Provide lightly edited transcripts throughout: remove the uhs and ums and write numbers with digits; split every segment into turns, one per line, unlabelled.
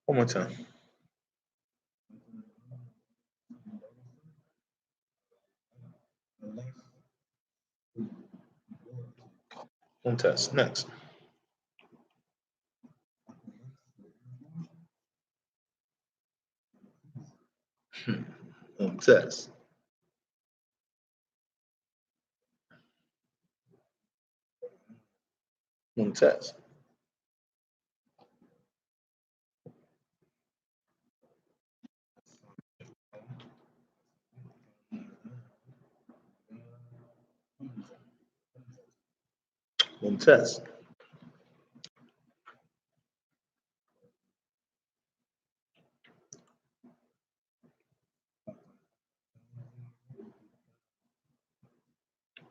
One more time. ممتاز. Next. ممتاز. ممتاز. ممتاز.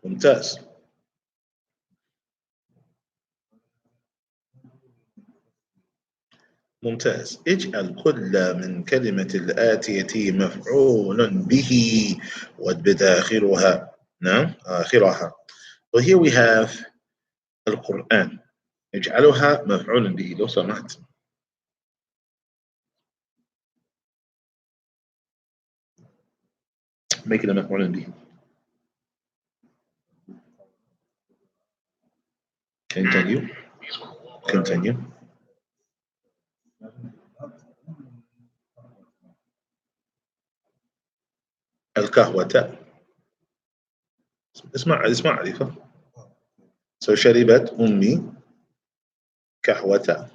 ممتاز. ممتاز. اجعل كل من كلمة الآتية مفعول به واثبت آخرها. نعم آخرها. So here we have القرآن. اجعلها مفعول به لو سمحت. make it a مفعول به. Continue. Continue. القهوة. اسمع عريفة. So شربت أمي قهوة.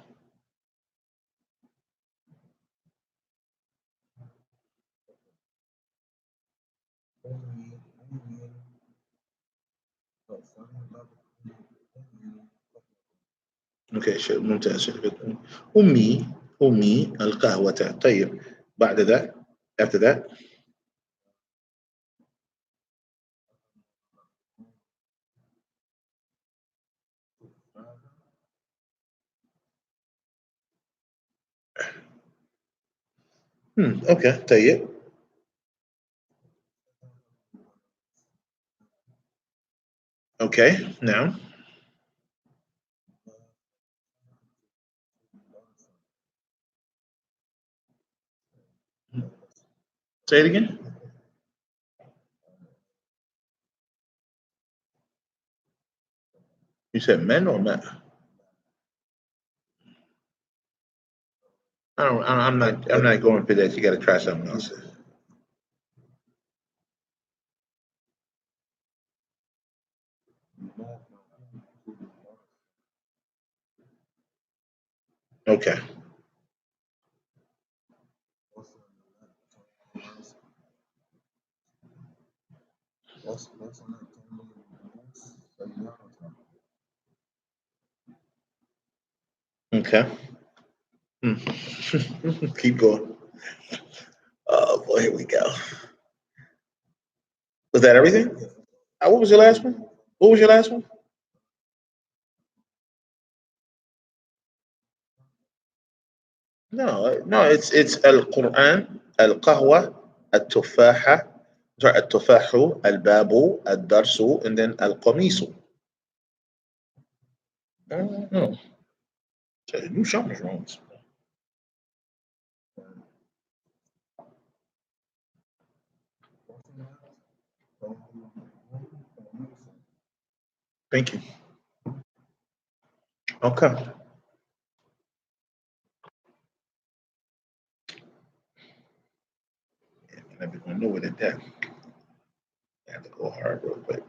اوكي ممتاز. شربت أمي القهوة. طيب بعد ذا after that okay طيب okay نعم. Say it again. You said men or men? I'm not going for that. You got to try something else. Okay. Okay. Keep going. Oh boy, here we go. Was that everything? What was your last one? What was your last one? No, it's القرآن القهوة التفاحة التفاح الباب الدرس and then القميص. No. New Schaumburg wrong. Thank you. Okay. I'm not going to know what it does. I have to go hard real quick.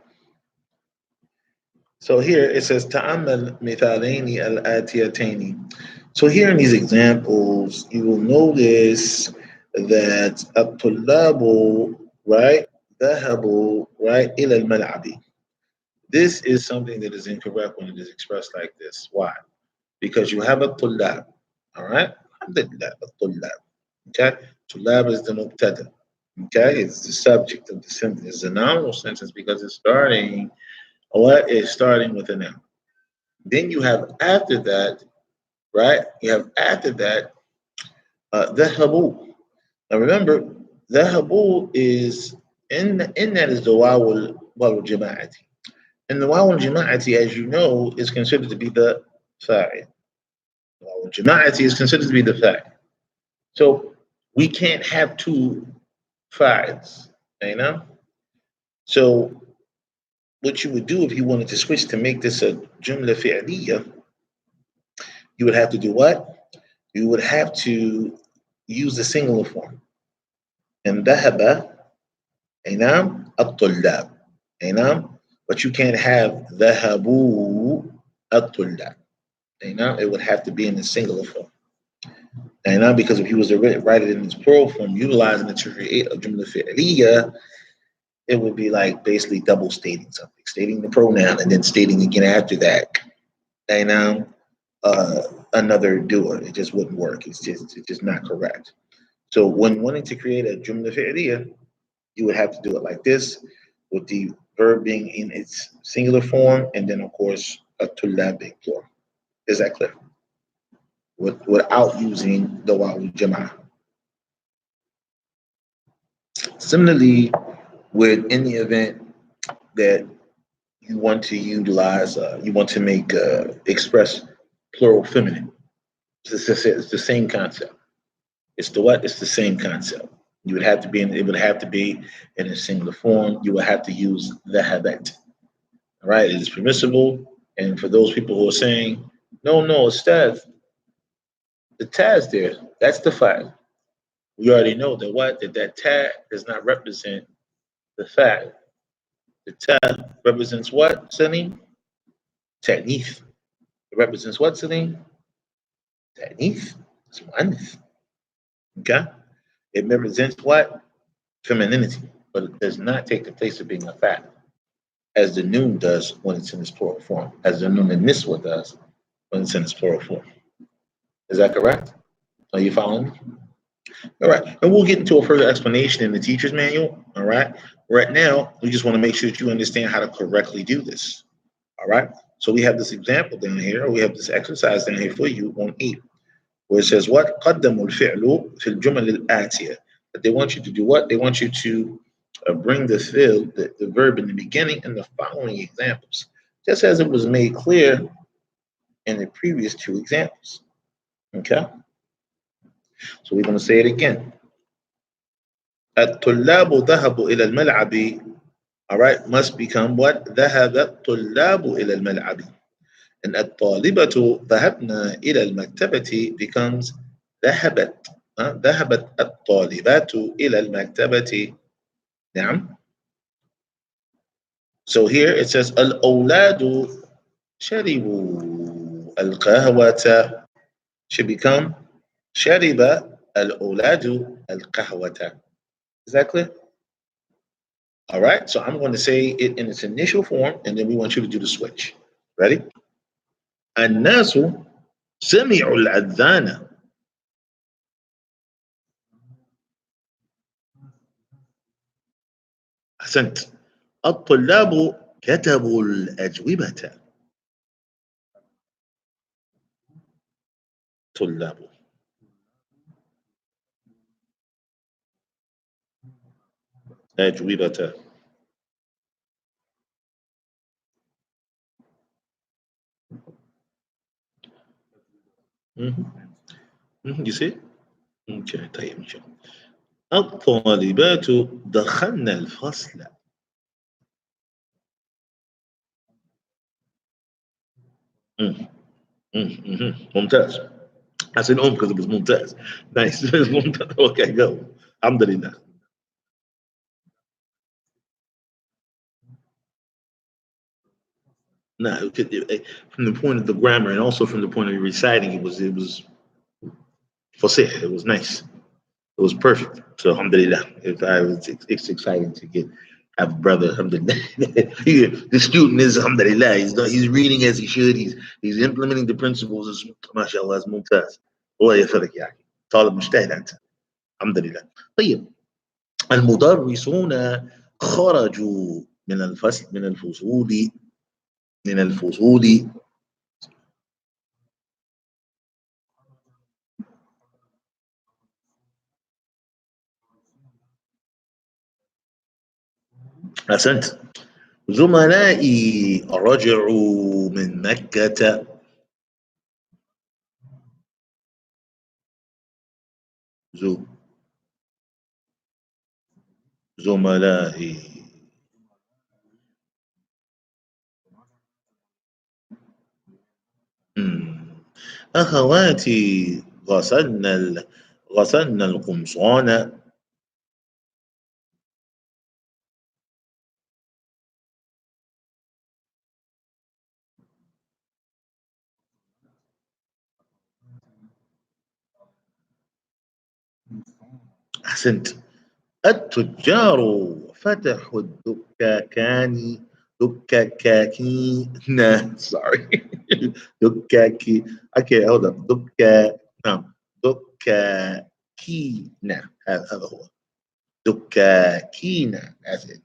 So here it says تأمل مثالين الآتيتين. So here in these examples, you will notice that الطلاب, right, ذهبوا, right, إلى الملعب. This is something that is incorrect when it is expressed like this. Why? Because you have a طلاب, all right? Alhamdulillah, الطلاب. Okay? طلاب is the mubtada. Okay? It's the subject of the sentence. It's a nominal sentence because it's starting, what is starting with a noun. Then you have after that, right? You have after that, ذهبوا. Now remember, ذهبوا is in that is the wawul jama'ati. And the wawul jama'ati, as you know, is considered to be the fa'il. Wawul jama'ati is considered to be the fa'il. So we can't have two files, you know? So what you would do if you wanted to switch to make this a jumla fi'liya, you would have to do what? You would have to use the singular form. And ذهب أي نعم الطلاب أي نعم, but you can't have ذهبوا الطلاب أي نعم, it would have to be in the singular form. And now, because if he was to write it in its plural form, utilizing it to create a jumla fi'liya, it would be like basically double stating something, stating the pronoun and then stating again after that. And now, another doer, it just wouldn't work. It's just not correct. So when wanting to create a jumla fi'liya, you would have to do it like this, with the verb being in its singular form, and then of course a tullab being plural. Is that clear? Without using the waw jama'ah. Similarly, with any event that you want to utilize, you want to make express plural feminine. It's the same concept. It's the what? It's the same concept. You would have to be in. It would have to be in a singular form. You would have to use the habet. All right, it is permissible. And for those people who are saying, no, it's Taz. The Taz there, that's the fact. We already know that that tag does not represent the fact. The tag represents what, Salim? Ta'nith. It represents what, Salim? Ta'nith. It's mu'annath. Okay? It represents what? Femininity. But it does not take the place of being a fact, as the noon does when it's in its plural form, as the noon and niswa does when it's in its plural form. Is that correct? Are you following me? All right. And we'll get into a further explanation in the teacher's manual. All right. Right now, we just want to make sure that you understand how to correctly do this. All right. So we have this example down here, or we have this exercise down here for you on 8, where it says what? قدموا الفعل في الجمل الآتية. But they want you to do what? They want you to bring the fi'l, the verb in the beginning in the following examples, just as it was made clear in the previous 2 examples. Okay. So we're going to say it again. الطلاب ذهبوا إلى الملعب. All right, must become what? ذهب الطلاب إلى الملعب. And الطالبة ذهبنا إلى المكتبة becomes ذهبت. ذهبت الطالبات إلى المكتبة. نعم. So here it says الأولاد شربوا القهوة. Should become شرب الأولاد القهوة. Is that clear? All right, so I'm going to say it in its initial form, and then we want you to do the switch. Ready? الناس سمعوا الأذان. أحسنت. الطلاب كتبوا الأجوبة. طلاب. أجوبة. You see? Okay, طيب إن شاء الله. الطالبات دخلن الفصل. ممتاز. I said because it was ممتاز. Nice. Okay, go. الحمد لله. No, from the point of the grammar and also from the point of reciting, it was fasih. It was nice. It was perfect. So alhamdulillah. It's exciting to have a brother, alhamdulillah. The student is alhamdulillah. He's reading as he should. He's implementing the principles. MashaAllah, it's mumtaz. الله يفرق يعني. طالب مجتهد أنت. الحمد لله. طيب. المدرسون خرجوا من الفصل من الفصول. أحسنت. زملائي رجعوا من مكة. زو زملائي. مم. أخواتي غسلنا القمصان. أحسنت. التجار فتحوا دكاكين sorry دكاكي. okay hold up نعم دكاكين. هذا هو دكاكين. that's it.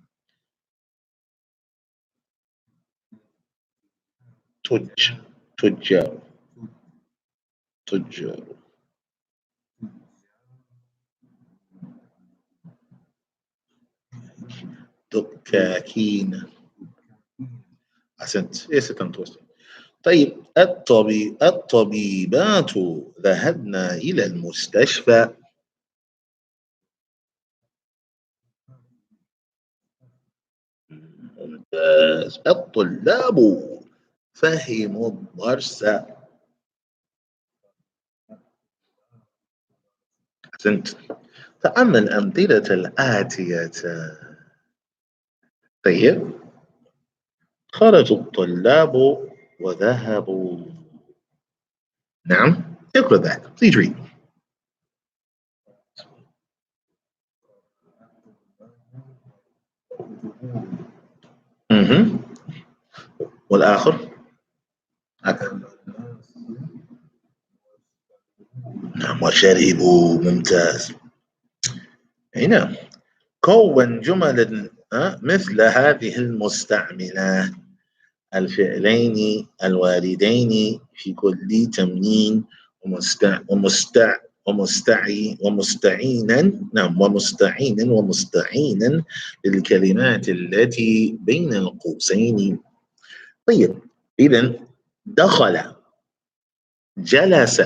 تج تجار تجار دكاكين. أحسنت. إيه ستنتوست. طيب الطبيبات ذهبنا إلى المستشفى. ممتاز. الطلاب فهموا الدرس. أحسنت. فأما الأمثلة الآتية. طيب خرج الطلاب وذهبوا. نعم اقرأ that. Please read. مهم. والآخر نعم وشربوا. ممتاز. هنا كون جملا مثل هذه المستعملات الفعلين الواردين في كل تمرين ومستعينا. نعم ومستعينا للكلمات التي بين القوسين. طيب إذا دخل جلس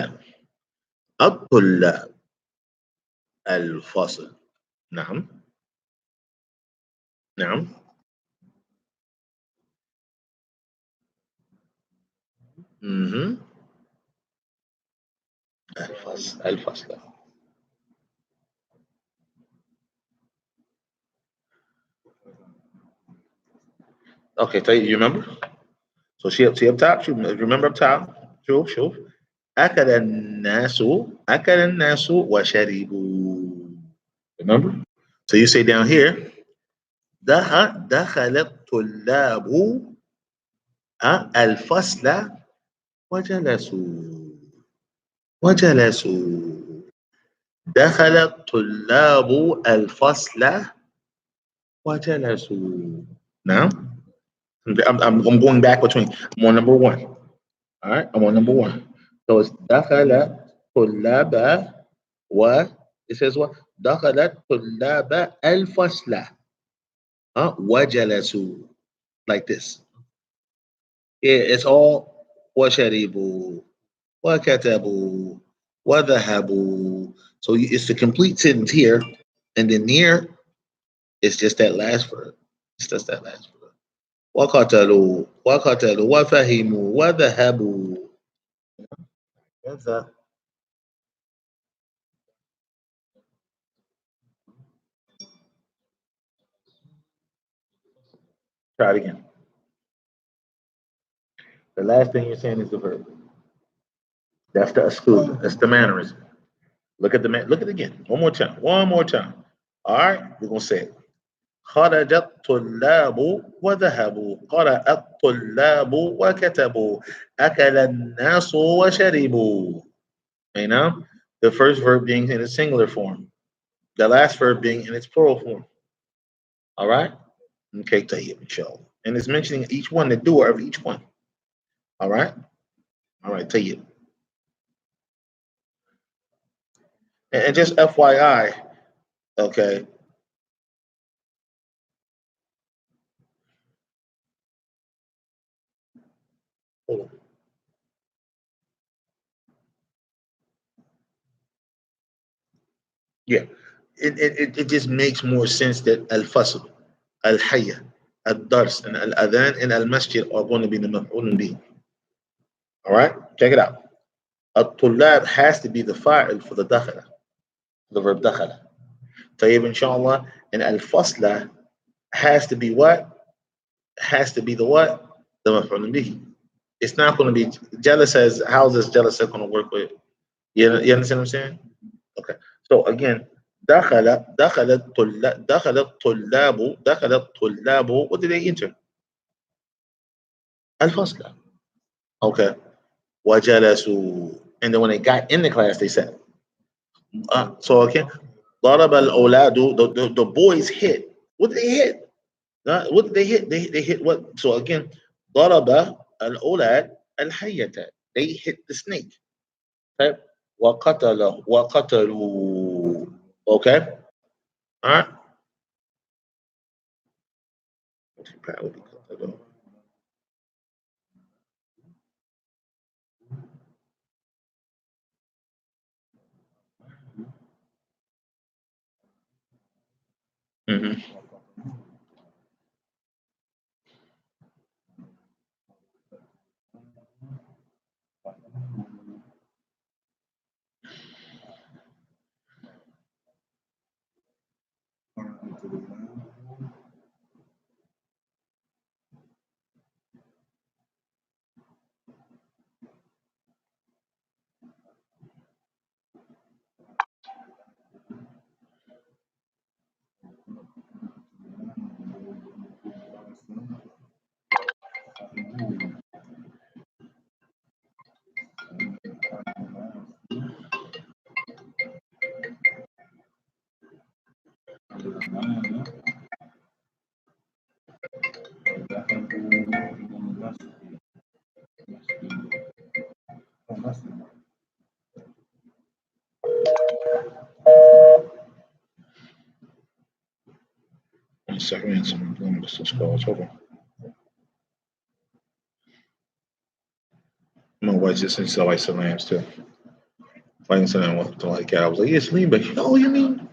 الطلاب الفصل. نعم نعم مهم. الفصل. Okay, طيب you remember? So see up top. Remember up top. شوف أكل الناس وشربوا. Remember? So you say down here دخل الطلاب الفصل وجلسوا. دخل الطلاب الفصل وجلسوا. Now I'm going back between. I'm on number one. All right, I'm on number one. So it's دخل طلاب و it says what? دخل الطلاب الفصل وجلسوا like this. It's all وشربوا وكتبوا وذهبوا. So it's the complete sentence here, and then near it's just that last verb. It's just that last verb. وقتلوا وفهموا وذهبوا. كذا. Try it again. The last thing you're saying is the verb. That's the ascuda. That's the mannerism. Look at the man. Look at it again. One more time. One more time. All right. We're gonna say it. خرج الطلاب وذهبوا. قرأ الطلاب وكتبوا. أكل الناس وشربوا. You know, the first verb being in its singular form, the last verb being in its plural form. All right. Okay, طيب إن شاء الله. And it's mentioning each one, the doer of each one. All right. All right. طيب. And just FYI, okay. Hold on. Yeah, it just makes more sense that al-fasl, al-hayya, al-dars, and al-adhan and al-masjid are going to be the maf'ulun bih. All right, check it out. Al-tullab has to be the fa'il for the dakhala, the verb dakhala. طيب inshallah, and al-fasla has to be what? Has to be the what? The maf'ulun bih. It's not going to be jealous as how's this jealous going to work with? You understand what I'm saying? Okay. So again, دخل الطلاب. What did they enter? الفصل. Okay. وجلسوا. And then when they got in the class, they said. So again, ضرب الأولاد. The boys hit. What did they hit? What did they hit? They hit what? So again, ضرب الأولاد الحية. They hit the snake. Okay. وقتلوا. Okay. All right. Mm-hmm. One second, I'm doing this to scroll over. My wife just said so I salams too. Fighting something with to like I was like, yes, Salim, but oh you mean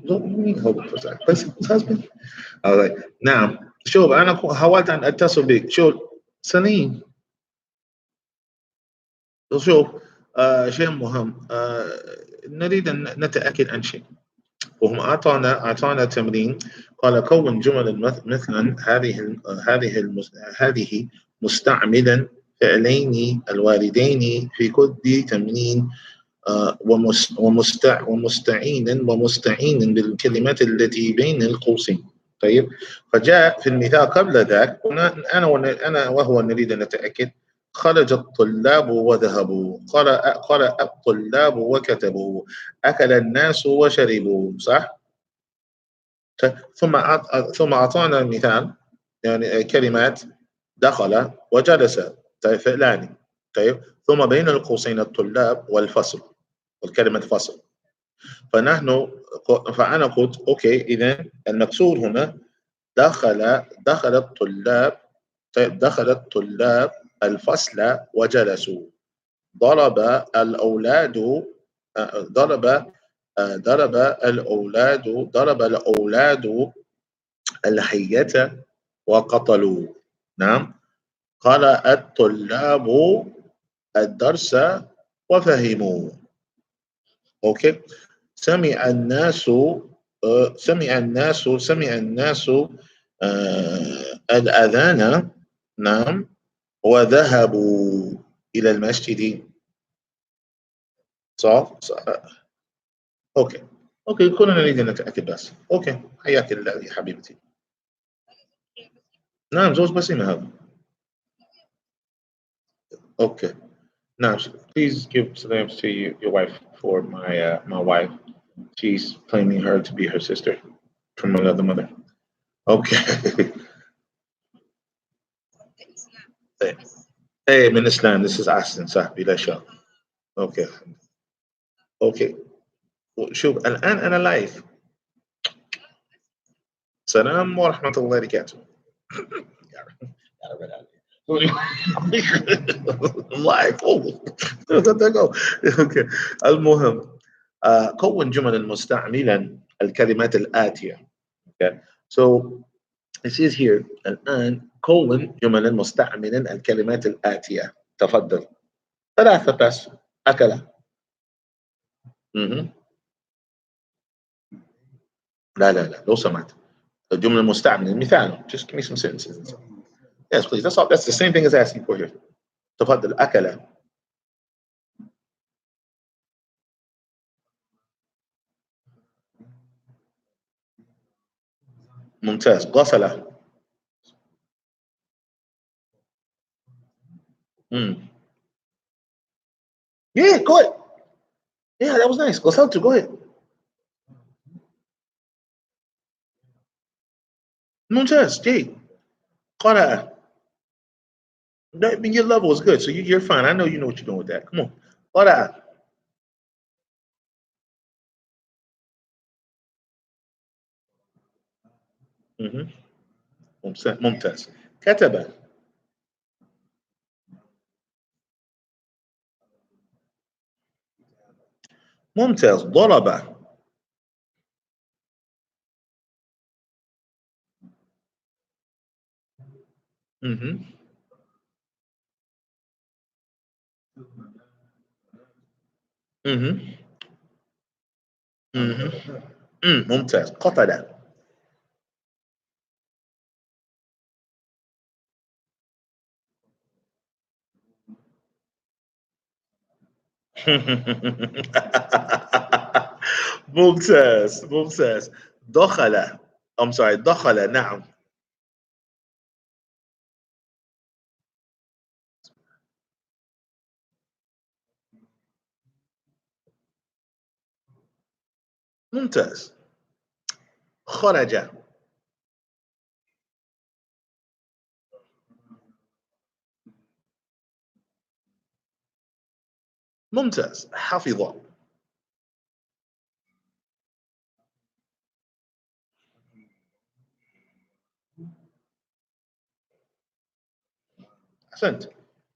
what you mean hold on for a second. That's his husband? I was like, now شوف انا حاولت ان اتصل بك شوف سليم شوف شيء مهم نريد ان نتاكد عن شيء وهم اعطانا تمرين قال كون جمل مثلا هذه مستعملا فعلين الوالدين في كل تمرين ومستعينا بالكلمات التي بين القوسين. طيب فجاء في المثال قبل ذاك انا وهو نريد ان نتاكد خرج الطلاب وذهبوا قرأ الطلاب وكتبوا اكل الناس وشربوا صح. ثم اعطانا المثال يعني كلمات دخل وجلس طيب فعلان طيب ثم بين القوسين الطلاب والفصل والكلمة فصل فأنا قلت أوكي إذا المقصود هنا دخل الطلاب طيب دخل الطلاب الفصل وجلسوا ضرب الأولاد ضرب الأولاد الحية وقتلوا نعم قرأ الطلاب الدرس وفهموا. اوكي سمع الناس الأذان نعم وذهبوا إلى المسجد صح؟ اوكي كلنا نريد ان نتاكد بس اوكي حياك الله يا حبيبتي. نعم زوج بسيمة هذا. اوكي now please give salams to your wife for my wife. She's claiming her to be her sister from another mother. Okay. Hey من Islam, this is Aslan صاحبي لا شك. اوكي اوكي شوف الان انا لايف. السلام ورحمة الله وبركاته. لايف. اوه. Okay. المهم كون جملا مستعملا الكلمات الآتية. Okay. So it says here الآن كون جملا مستعملا الكلمات الآتية. تفضل. ثلاثة بس. أكل. مهم. لا لو سمحت. الجملة المستعملة مثال. Just give me some sentences. Yes, please. That's all. That's the same thing as asking for here. تفضل. أكل. ممتاز. غسل. Yeah, go ahead. Yeah, that was nice. غسلت. Go ahead. ممتاز. جيد. قرأ. I mean, your level is good, so you're fine. I know you know what you're doing with that. Come on. قرأ. ممتاز. كتب. ممتاز. ضرب. ممتاز. قتل. ممتاز. دخل. I'm sorry. دخل. نعم. ممتاز. خرج. ممتاز. حفظ. أحسنت.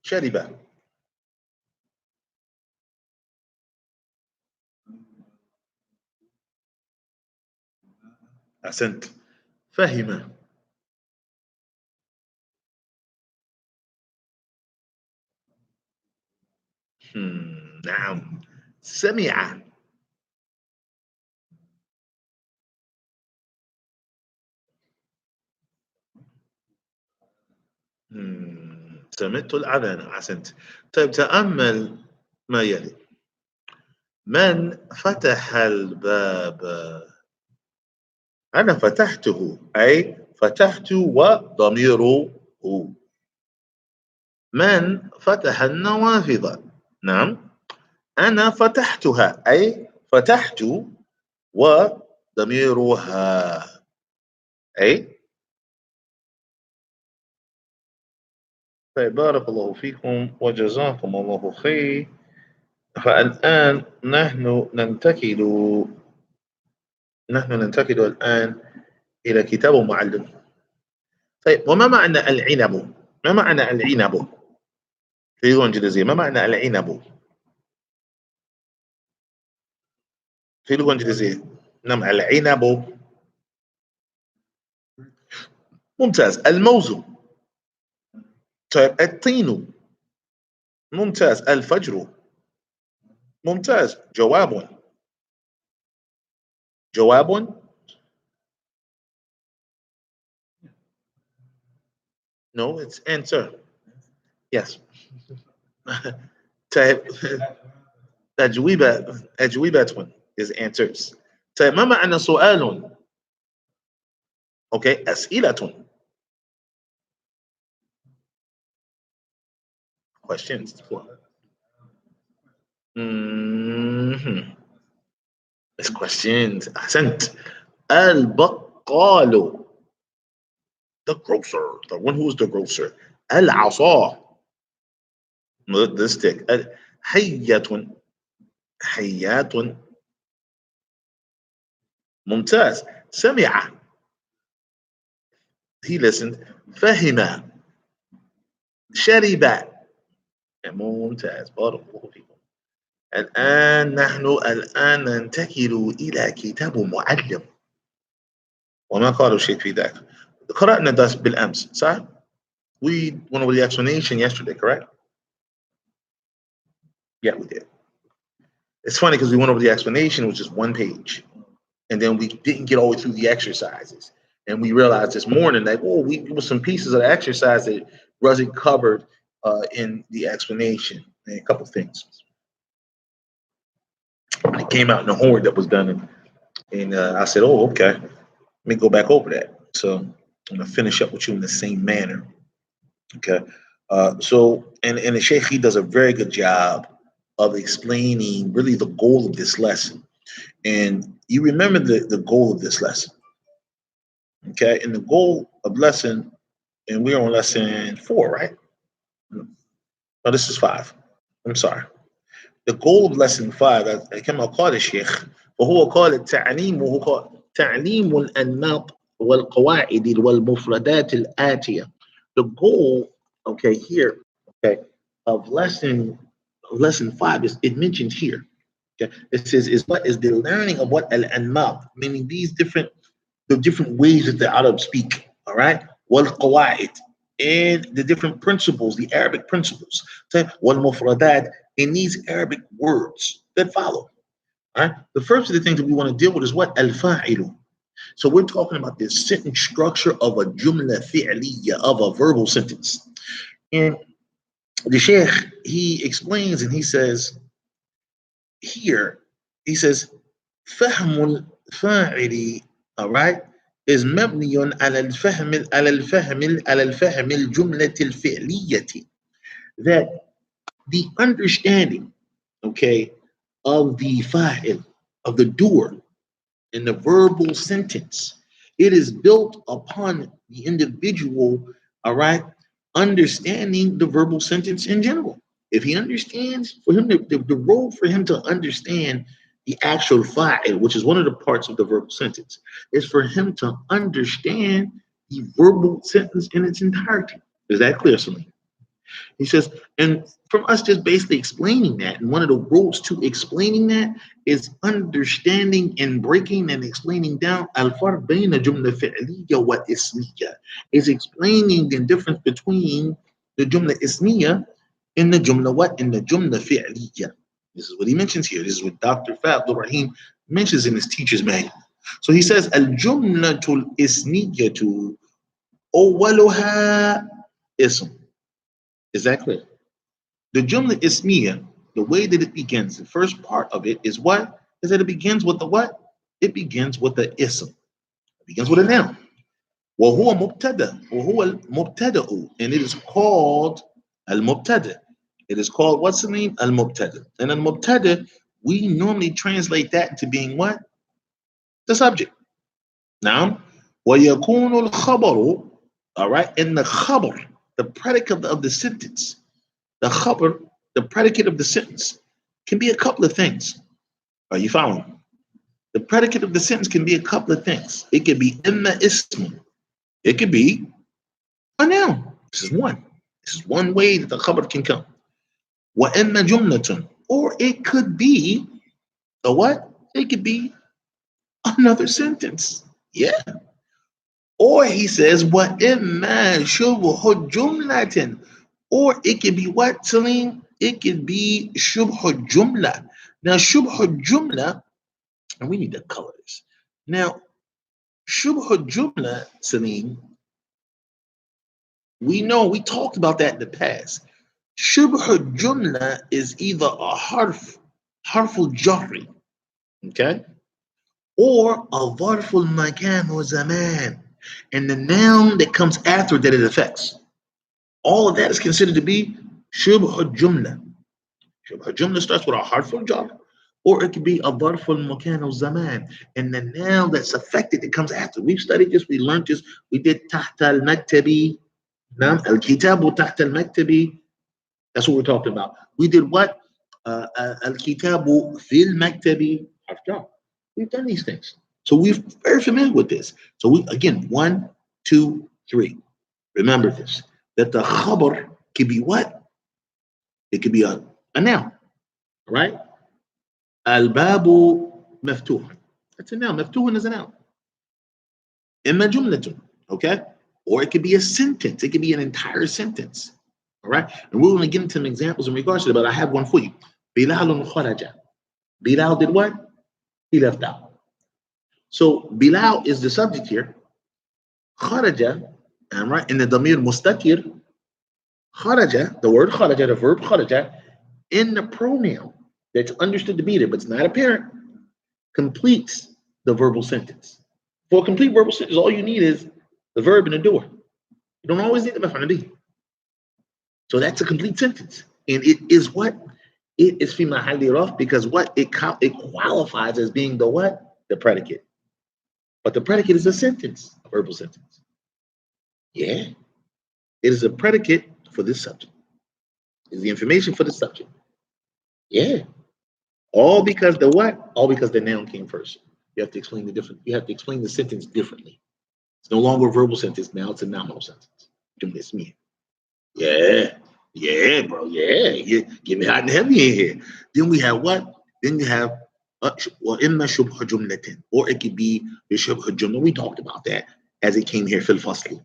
شرب. أحسنت. فهم. نعم. سمع. سمعت الأذان. أحسنت. طيب تأمل ما يلي. من فتح الباب؟ أنا فتحته، أي فتحت وضميره. من فتح النوافذ؟ نعم. أنا فتحتها، أي فتحت وضميرها. أي. طيب بارك الله فيكم وجزاكم الله خير. فالآن نحن ننتقل الآن إلى كتاب معلم. طيب وما معنى العنب؟ ما معنى العنب في اللغة الإنجليزية؟ ما معنى العنب في اللغة الإنجليزية؟ نعم. العنب. ممتاز. الموز. طيب الطين. ممتاز. الفجر. ممتاز. جواب. No, it's answer. Yes. طيب أجوبة is answers. طيب ما معنى سؤال؟ Okay, أسئلة. Questions. It's questions. أحسنت. البقال. The grocer. The one who is the grocer. العصا. The stick. حية. حيات. ممتاز. سمع. He listened. فهم. شرب. ممتاز. بارك الله فيكم. الآن ننتقل إلى كتاب معلم وما قاله الشيخ في ذاك. قرأنا درس بالأمس صح؟ We went over the explanation yesterday, correct? Yeah, we did. It's funny because we went over the explanation, which is one page, and then we didn't get all the way through the exercises. And we realized this morning that, there was some pieces of the exercise that wasn't covered in the explanation, and a couple things. It came out in the homework that was done, and I said, "Oh, okay, let me go back over that." So I'm gonna finish up with you in the same manner. Okay. And the Sheikh, he does a very good job of explaining really the goal of this lesson. And you remember the goal of this lesson. Okay. And the goal of lesson, and we're on lesson 4, right? No, this is 5. I'm sorry. The goal of lesson 5, كما قال الشيخ وهو قال التعليم وهو قال تعليم الأنماط والقواعد والمفردات الآتية. The goal, okay, here, okay, of lesson 5 is it mentioned here. Okay, it says is what is the learning of what al-anmab, meaning the different ways that the Arabs speak. All right, wal qawaid, and the different principles, the Arabic principles. Wal mufradat, in these Arabic words that follow. All right, the first of the things that we want to deal with is what al-fa'ilu. So we're talking about this sentence structure of a jumla fi'liya, of a verbal sentence. And the Sheikh, he explains and he says, here, he says, فهم الفاعل, all right, is مبني على الفهم الجملة الفعلية. That the understanding, okay, of the fa'il, of the doer, in the verbal sentence, it is built upon the individual, all right, understanding the verbal sentence in general. If he understands, for him, the role for him to understand the actual fa'il, which is one of the parts of the verbal sentence, is for him to understand the verbal sentence in its entirety. Is that clear, Salim? He says, and from us just basically explaining that, and one of the rules to explaining that is understanding and breaking and explaining down al-farq bayna jumla fi'liya wa ismiya, is explaining the difference between the jumla ismiya and the jumla what? In the jumla fi'liya. This is what he mentions here. This is what Dr. Fadl Rahim mentions in his teacher's manual. So he says, al-jumlatul ismiyatu awwaluha ism. Is that clear? The Jumla Ismiya, the way that it begins, the first part of it is what? Is that it begins with the what? It begins with the ism. It begins with a noun. وهو مبتدا وهو المبتدا, and it is called al-mubtada. It is called, what's the name? Al-mubtada. And al-mubtada, we normally translate that into being what? The subject. Now, ويكون الخبر, all right, and the khabar, the predicate of the sentence, the khabar, the predicate of the sentence, can be a couple of things. Are you following? The predicate of the sentence can be a couple of things. It could be imma ism. It could be a noun. This is one. This is one way that the khabar can come. Wa imma jumlatun. Or it could be a what? It could be another sentence. Yeah. Or he says, wa imma shubhu jumlatin. Or it could be what, Salim? It could be shubhu jumla. Now, shubhu jumla, and we need to color this. Now, shubhu jumla, Salim, we know, we talked about that in the past. Shubhu jumla is either a harful jarri, okay? Or a varful makan or zaman, and the noun that comes after that it affects. All of that is considered to be shubhu jumla. Shubha jumla starts with a harful jar, or it could be a barful makan or zaman, and the noun that's affected that comes after. We've studied this, we learned this, we did tahta al-maktabi, al-kitabu tahta al-maktabi. That's what we're talking about. We did what? Al-kitabu fil maktabi. We've done these things. So we're very familiar with this. So we, again, 1, 2, 3. Remember this, that the khabar could be what? It could be a noun, right? الباب مفتوح. That's a noun. مفتوح is a noun. إما جملة. Okay? Or it could be a sentence. It could be an entire sentence. All right? And we're going to get into some examples in regards to that, but I have one for you. Bilal kharaja. Bilal did what? He left out. So Bilal is the subject here. Kharaja, and right in the damir mustakir, kharaja, the word kharaja, the verb kharaja, in the pronoun that's understood to be there, but it's not apparent, completes the verbal sentence. For a complete verbal sentence, all you need is the verb and the doer. You don't always need the maf'ul bihi. So that's a complete sentence. And it is what? It is fi mahalli raf because what? It qualifies as being the what? The predicate. But the predicate is a sentence, a verbal sentence. Yeah. It is a predicate for this subject. It's the information for the subject. Yeah. All because the what? All because the noun came first. You have to explain the different. You have to explain the sentence differently. It's no longer a verbal sentence. Now it's a nominal sentence. It's me. Yeah. Yeah, bro. Yeah. Get me hot and heavy in here. Then we have what? Then you have وإما شبه جملة, or it could be بشبه الجملة. We talked about that as it came here في الفصل.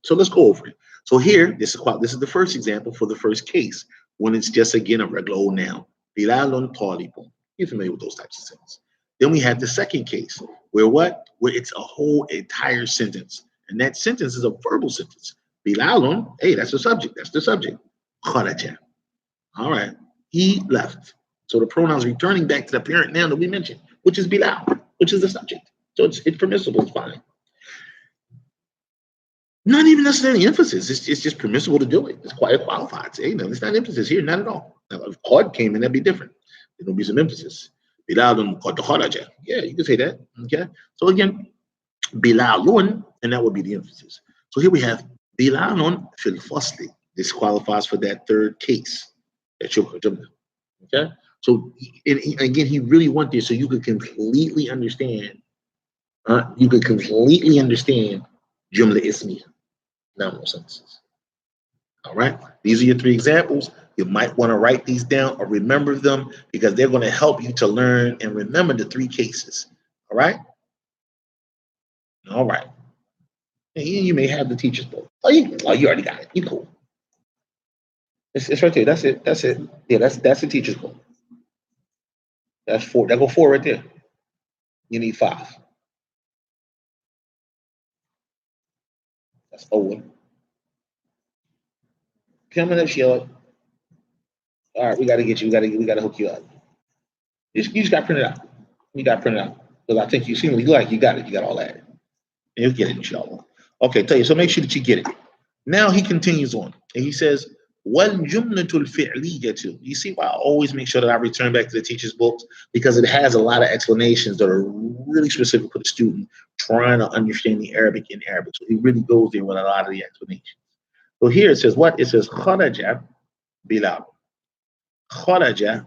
So let's go over it. So here, this is the first example for the first case when it's just again a regular old noun. Bilalun talibun. You're familiar with those types of sentences. Then we have the second case where what? Where it's a whole entire sentence, and that sentence is a verbal sentence. Bilalun, hey, that's the subject. That's the subject. Kharaja. All right, he left. So the pronouns returning back to the parent noun that we mentioned, which is Bilal, which is the subject. So it's permissible. It's fine. Not even necessarily emphasis. It's just permissible to do it. It's quite qualified. Hey, no, it's not emphasis here, not at all. Now, if qad came in, that'd be different. There'll be some emphasis. Bilalun qad kharaja. Yeah, you can say that. Okay. So again, Bilalun, and that would be the emphasis. So here we have Bilalun fil fasli. This qualifies for that third case. Okay. So again, he really wants this so you could completely understand. You could completely understand Jumla Ismiya, nominal sentences. All right. These are your three examples. You might want to write these down or remember them because they're going to help you to learn and remember the three cases. All right. All right. And you may have the teacher's book. Oh, you already got it. You cool. It's right there. That's it. That's it. Yeah, that's the teacher's book. That's 4. That go 4 right there. You need 5. That's Owen. Coming up, Sheila. All right, we got to get you. We got to hook you up. You just got to print it out. You got to print it out because I think you seem like you got it. You got all that. And you'll get it, inshallah. Okay, tell you. So make sure that you get it. Now he continues on, and he says, وَالْجُمْلَةُ الْفِعْلِيَّةُ. You see why I always make sure that I return back to the teacher's books because it has a lot of explanations that are really specific for the student trying to understand the Arabic in Arabic. So he really goes there with a lot of the explanations. So here it says what? It says kharaja Bilal. Kharaja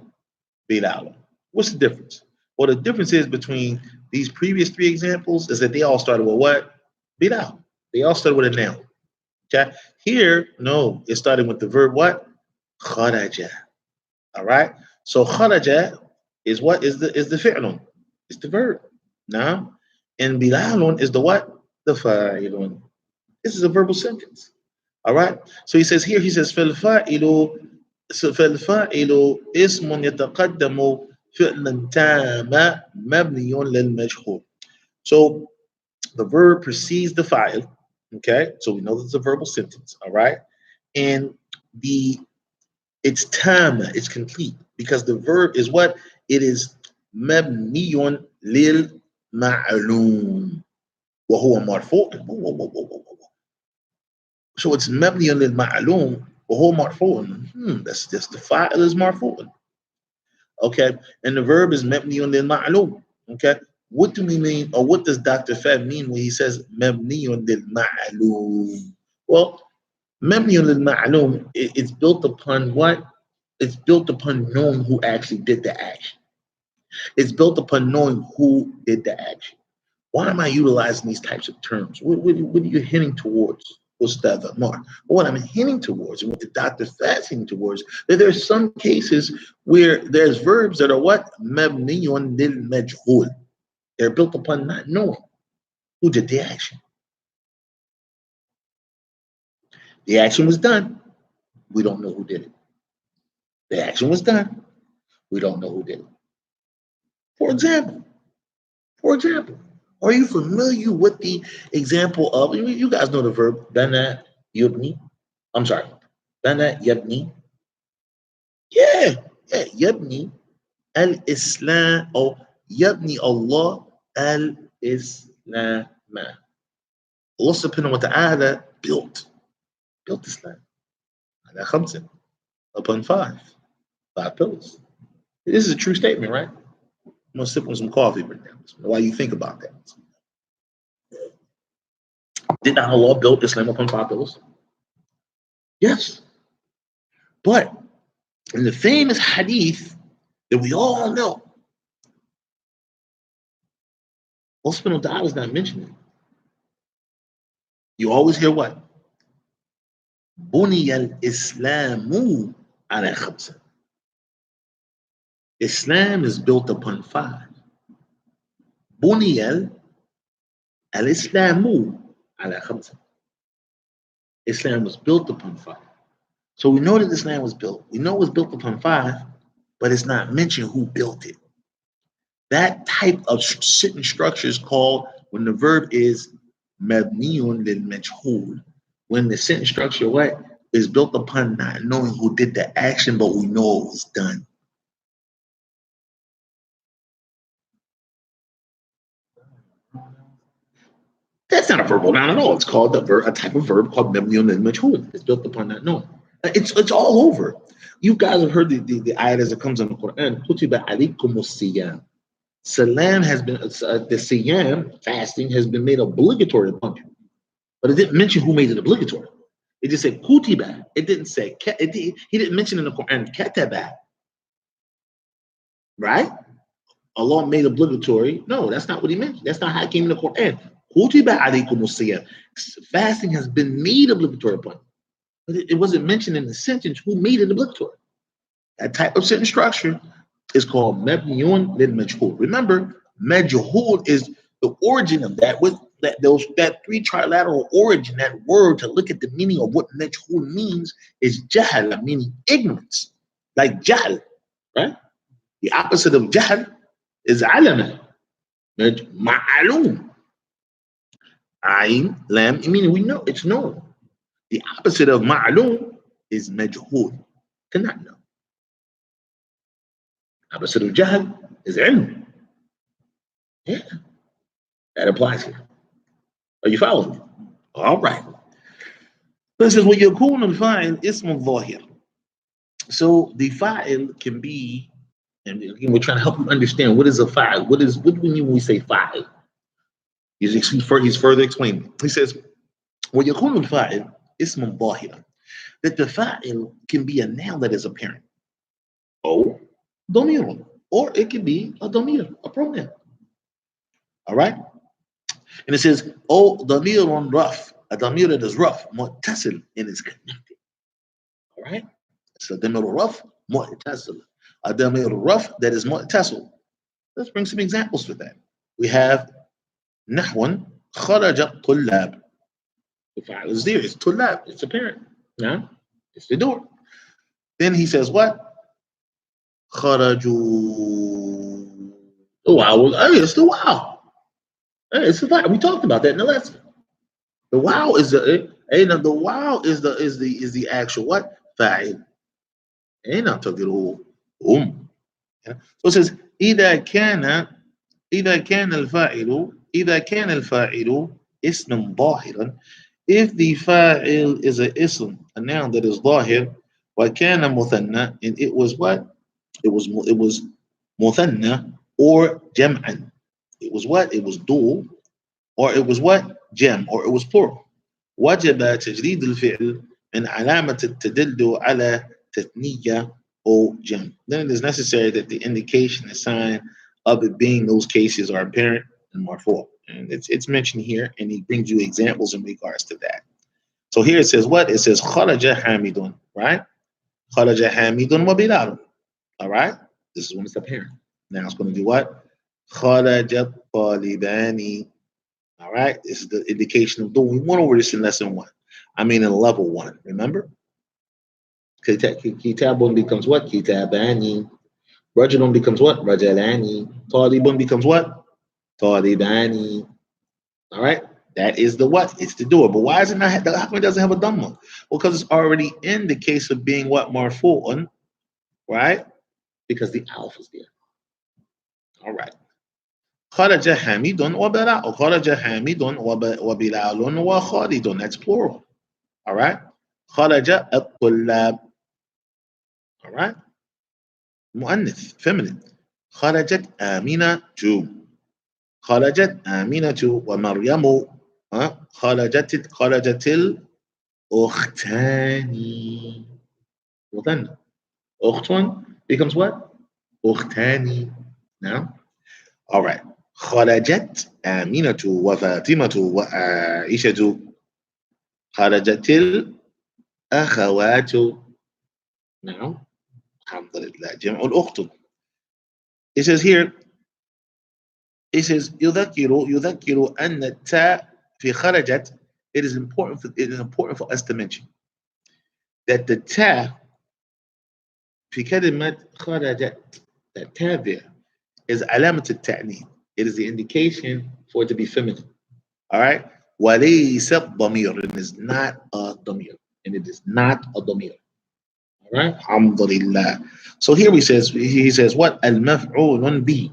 Bilal. What's the difference? Well, the difference is between these previous 3 examples is that they all started with what? Bilal. They all started with a noun. Okay. Here, no, it started with the verb what? Kharaja. All right. So kharaja is what? Is the fi'lun. It's the verb. Now, and bilalun is the what? The fa'ilun. This is a verbal sentence. All right. So he says here, he says فالفاعل اسم يتقدم فعلا تام مبني للمجهول. So the verb precedes the fa'il. Okay, so we know that it's a verbal sentence, all right? And it's tam, it's complete, because the verb is what? It is mabniyun lil ma'lum wa huwa marfu'. So it's mabniyun lil ma'lum wa huwa marfu'. That's just the fa'il is marfu'. Okay, and the verb is mabniyun lil ma'lum. Okay, what do we mean, or what does Dr. Fab mean when he says mabniyun lil ma'lum? Well, mabniyun lil ma'lum, it's built upon what? It's built upon knowing who actually did the action. It's built upon knowing who did the action. Why am I utilizing these types of terms? What are you hinting towards Ustad Amar. What I'm hinting towards, and what the Dr. Fat's hinting towards, that there's some cases where there's verbs that are what? Mabniyun lil majhul. They're built upon not knowing who did the action. The action was done. We don't know who did it. The action was done. We don't know who did it. For example, are you familiar with the example of, you guys know the verb, bana yubni? I'm sorry, bana yabni? Yeah, yabni al-Islam, or yabni Allah al-Islam. Allah subhanahu wa ta'ala built Islam. على خمسة, upon five pillars. This is a true statement, right? I'm gonna sip on some coffee right now. Why you think about that? Did not Allah build Islam upon five pillars? Yes. But in the famous hadith that we all know, Allah subhanahu wa ta'ala is not mentioning. You always hear what? بُنِيَ الْإِسْلَامُ عَلَى خَمْسَةٍ. Islam is built upon five. بُنِيَ الْإِسْلَامُ عَلى خَمْسَةٍ. Islam was built upon five. So we know that Islam was built. We know it was built upon five, but it's not mentioned who built it. That type of sentence structure is called, when the verb is mabniyun lil majhul, when the sentence structure what is built upon not knowing who did the action, but we know it was done. That's not a verbal noun at all. It's called a type of verb called mabniyun lil majhul. It's built upon not knowing. It's all over. You guys have heard the ayat as it comes in the Quran. Kutiba alaykumus siyam. Salam has been, the siyam, fasting, has been made obligatory upon you. But it didn't mention who made it obligatory. It just said kutiba. It didn't say, he didn't mention in the Quran kataba. Right? Allah made obligatory. No, that's not what he mentioned. That's not how it came in the Quran. Kutiba alaykumus siyam. Fasting has been made obligatory upon you. But it wasn't mentioned in the sentence who made it obligatory. That type of sentence structure is called mabniyun lil majhul. Remember, majhul is the origin of that, with that three trilateral origin, that word, to look at the meaning of what majhul means, is jahl, meaning ignorance. Like jahl, right? The opposite of jahl is alama, ma'alum. Ayn, lam, meaning we know, it's known. The opposite of ma'alum is majhul, cannot know. Opposite of jahl is ilm. Yeah, that applies here. Are you following me? All right. So it says, وَيَكُونُ الْفَاعِلْ اسْمُ الظَّاهِرِ. So the fa'il can be, and again, we're trying to help you understand what is a fa'il. What do we mean when we say fa'il? He's further explaining. He says, وَيَكُونُ الْفَاعِلْ اسْمُ الظَّاهِرِ. That the fa'il can be a noun that is apparent. Oh, domir. Or it can be a domir, a pronoun. All right? And it says, oh, damirun raf, a damir that is rough, mu'tasil, and is connected. All right? So damir raf, mu'tasil. A damir raf that is mu'tasil. Let's bring some examples for that. We have nahwan, kharaja tullab. The file is there. It's tullab. It's apparent. Yeah? It's the door. Then he says what? Kharaju. The wow. Hey, it's the wow. Hey, it's the wow. We talked about that in the lesson. The wow is the actual what? Fa'il. Ain't not talking yeah. So it says إذا كان الفاعل اسم ظاهرا, if the fa'il is a ism, a noun that is ظاهر, وكان مثنى, and it was what? It was مثنى or jam'an. It was what? It was dual, or it was what? Jam, or it was plural. وجب تجريد الفعل من علامة التدل على تثنية or jam. Then it is necessary that the indication, the sign of it being those cases, are apparent and marfu'. And it's mentioned here, and he brings you examples in regards to that. So here it says what? It says kharaja hamidun, right? Kharaja hamidun wa bilal. All right? This is when it's apparent. Now it's going to do what? Kharaja talibani. All right? This is the indication of doing. We went over this in lesson one. I mean in level one. Remember? Kitabun becomes what? Kitabani. Rajulun becomes what? Rajalani. Talibun becomes what? Talibani. All right? That is the what? It's the doer. But why is it not? How come it doesn't have a dhamma? Well, because it's already in the case of being what? Marfu'un, right? Because the alpha is there. All right. خرج حميد وبلاء خرج حميد وبلال وخالد. That's plural. All right. خرج الطلاب. All right. مؤنث feminine. خرجت آمنة. خرجت آمنة ومريم. خرجت الأختان. Well then, أختون becomes what? أختان. Now, all right. خرجت آمنة وفاطمة وعائشة. خرجت الأخوات. Now, الحمد لله جمع الأخت. It says here, it says يذكر أن التاء في خرجت. It is important for us to mention that the ta في كلمة خرجت, that ta there is علامة التأنيث. It is the indication for it to be feminine. All right. وليس ضمير. It is not a ضمير. And it is not a ضمير. All right. Alhamdulillah. So here he says what? المفعول به.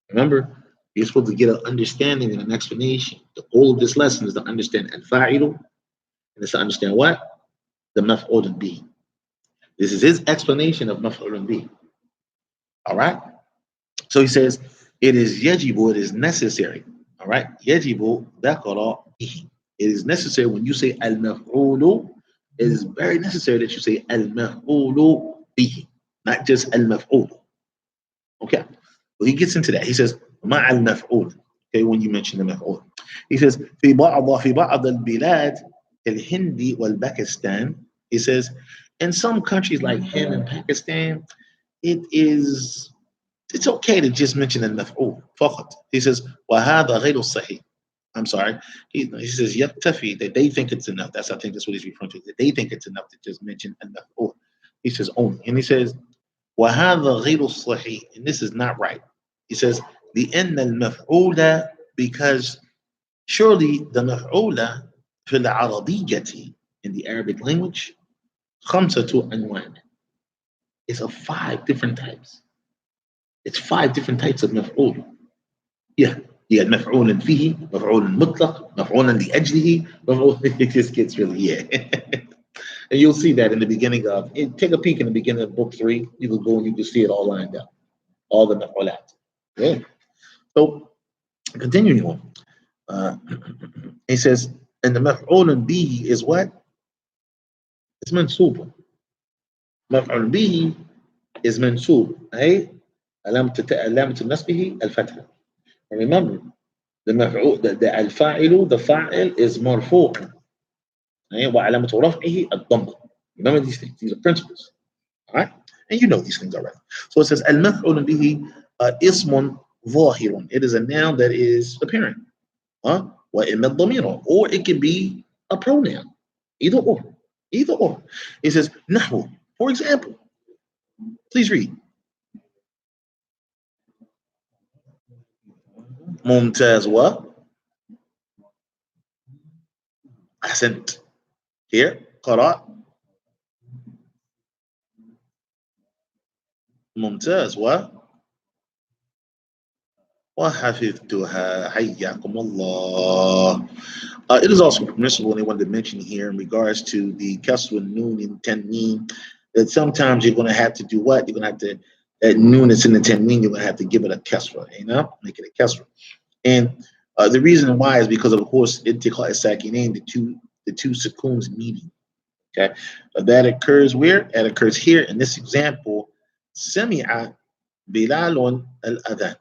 Remember, you're supposed to get an understanding and an explanation. The goal of this lesson is to understand al-fa'ilu, and it's to understand what? The maf'ul به. This is his explanation of maf'ul به. All right. So he says, it is yajibu, it is necessary. All right. Yajibu dhakara bihi. It is necessary when you say al-maf'ulu, it is very necessary that you say al-maf'ulu bihi, not just al-maf'ulu. Okay. Well, he gets into that. He says, مع المفعول. Okay, when you mention the maf'ul. He says, في بعض البلاد الهندي والباكستان. He says, in some countries like Hind and Pakistan, it's okay to just mention المفعول فقط. He says, وهذا غير الصحيح. I'm sorry. He says, يكتفي, that they think it's enough. I think that's what he's referring to. That they think it's enough to just mention المفعول. He says only. And he says, وهذا غير الصحيح. And this is not right. He says, لأن المفعول, because surely the مفعول في العربية, in the Arabic language, خمسة أنواع. It's of 5 different types. It's 5 different types of مفعول. Yeah. Yeah, مفعول فيه, مفعول مطلق, مفعول لأجله, مفعول. It just gets really, yeah. And you'll see that in the beginning of, take a peek in the beginning of book 3. You can go and you can see it all lined up. All the مفعولات. Yeah. So, continuing on. He says, and the مفعول به is what? It's منصوب. مفعول به is منصوب. أي علامة نصبه الفتحة. And remember, the مفعول, the الفاعل, the fa'il is مرفوع. وعلامة رفعه الضمة. Remember these things. These are principles. All right? And you know these things already. So it says, المفعول به اسم ظاهر. It is a noun that is apparent. وإما الضمير. Or it can be a pronoun. Either or. Either or. It says, نحو. For example, please read. ممتاز و أحسنت. Here, قرأ. ممتاز وحفظتها. حياكم الله. It is also permissible, anyone to mention here in regards to the kasr and noon and tanween, that sometimes you're going to have to do what? You're going to have to, that noon that's in the tanween, you're going to have to give it a kasra, make it a kasra. And the reason why is because, of course, intiqa as-sakinain, the two sukoons meeting. Okay, that occurs where? That occurs here in this example. Sami'a Bilalun al-adhan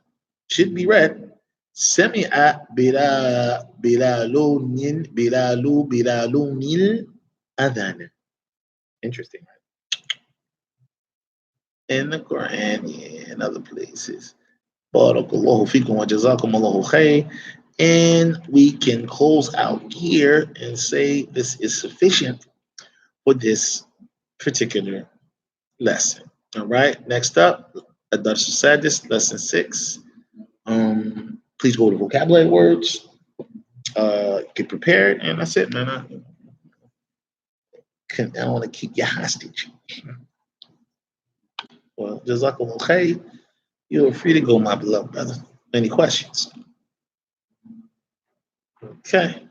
should be read. سمع بلال الأذان. Interesting, right? In the Quran, yeah, in other places. Barakallahu fikum wa jazakum Allahu khair. And we can close out here and say this is sufficient for this particular lesson. All right, next up, Adars Sadis, lesson 6. Please go to vocabulary words, get prepared, and that's it, man. I don't want to keep you hostage. Well, Jazakallah khair. You're free to go, my beloved brother. Any questions? Okay.